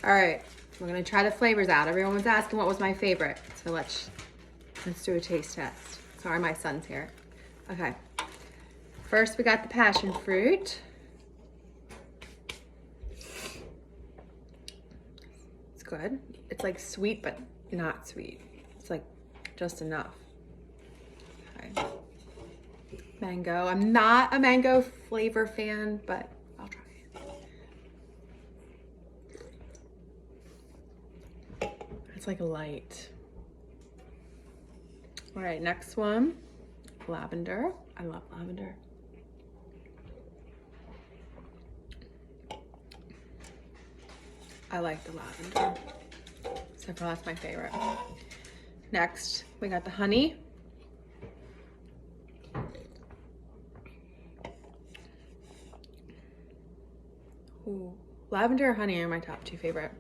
All right, we're gonna try the flavors out. Everyone was asking what was my favorite, so let's do a taste test. Sorry, my son's here. Okay, first we got the passion fruit. It's good. It's like sweet, but not sweet. It's like just enough. Okay. Mango. I'm not a mango flavor fan, but I'll try it. It's like light. All right, next one, lavender. I love lavender. I like the lavender. So far, that's my favorite. Next, we got the honey. Ooh, lavender or honey are my top two favorite.